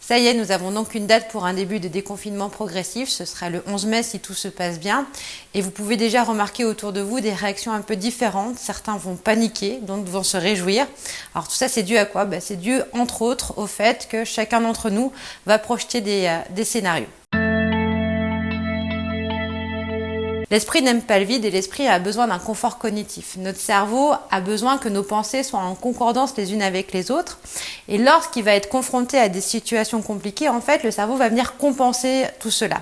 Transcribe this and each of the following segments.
Ça y est, nous avons donc une date pour un début de déconfinement progressif. Ce sera le 11 mai si tout se passe bien. Et vous pouvez déjà remarquer autour de vous des réactions un peu différentes. Certains vont paniquer, d'autres vont se réjouir. Alors tout ça, c'est dû à quoi? C'est dû, entre autres, au fait que chacun d'entre nous va projeter des scénarios. L'esprit n'aime pas le vide et l'esprit a besoin d'un confort cognitif. Notre cerveau a besoin que nos pensées soient en concordance les unes avec les autres. Et lorsqu'il va être confronté à des situations compliquées, en fait, le cerveau va venir compenser tout cela.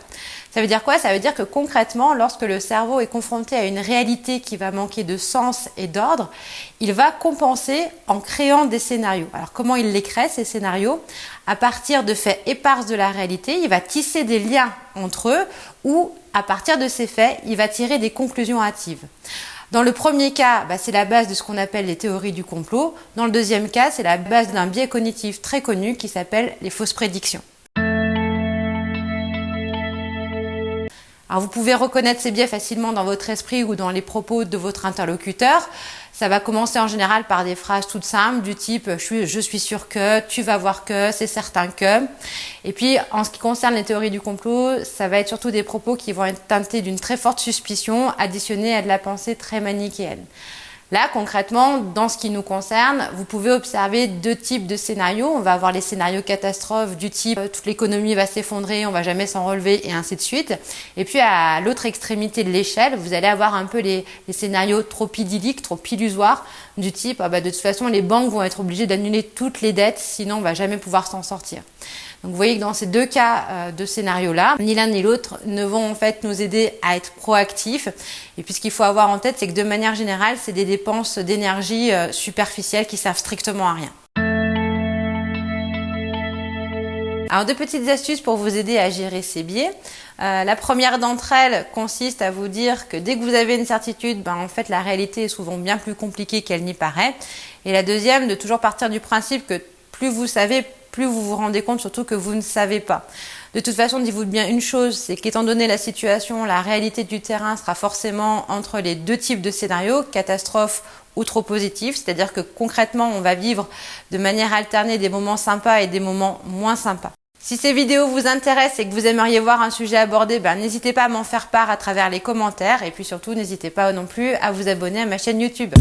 Ça veut dire quoi? Ça veut dire que concrètement, lorsque le cerveau est confronté à une réalité qui va manquer de sens et d'ordre, il va compenser en créant des scénarios. Alors comment il les crée, ces scénarios? À partir de faits épars de la réalité, il va tisser des liens entre eux ou à partir de ces faits, il va tirer des conclusions hâtives. Dans le premier cas, c'est la base de ce qu'on appelle les théories du complot. Dans le deuxième cas, c'est la base d'un biais cognitif très connu qui s'appelle les fausses prédictions. Alors vous pouvez reconnaître ces biais facilement dans votre esprit ou dans les propos de votre interlocuteur. Ça va commencer en général par des phrases toutes simples du type « je suis sûr que »,« tu vas voir que »,« c'est certain que ». Et puis en ce qui concerne les théories du complot, ça va être surtout des propos qui vont être teintés d'une très forte suspicion additionnée à de la pensée très manichéenne. Là, concrètement, dans ce qui nous concerne, vous pouvez observer deux types de scénarios. On va avoir les scénarios catastrophes du type « toute l'économie va s'effondrer, on va jamais s'en relever » et ainsi de suite. Et puis à l'autre extrémité de l'échelle, vous allez avoir un peu les scénarios trop idylliques, trop illusoires, du type de toute façon les banques vont être obligées d'annuler toutes les dettes, sinon on va jamais pouvoir s'en sortir. Donc vous voyez que dans ces deux cas de scénarios-là, ni l'un ni l'autre ne vont en fait nous aider à être proactifs. Et puis ce qu'il faut avoir en tête, c'est que de manière générale, c'est des dépenses d'énergie superficielles qui servent strictement à rien. Alors deux petites astuces pour vous aider à gérer ces biais. La première d'entre elles consiste à vous dire que dès que vous avez une certitude, en fait la réalité est souvent bien plus compliquée qu'elle n'y paraît. Et la deuxième, de toujours partir du principe que plus vous savez, plus vous vous rendez compte surtout que vous ne savez pas. De toute façon, dites-vous bien une chose, c'est qu'étant donné la situation, la réalité du terrain sera forcément entre les deux types de scénarios, catastrophe ou trop positif, c'est-à-dire que concrètement, on va vivre de manière alternée des moments sympas et des moments moins sympas. Si ces vidéos vous intéressent et que vous aimeriez voir un sujet abordé, n'hésitez pas à m'en faire part à travers les commentaires et puis surtout, n'hésitez pas non plus à vous abonner à ma chaîne YouTube.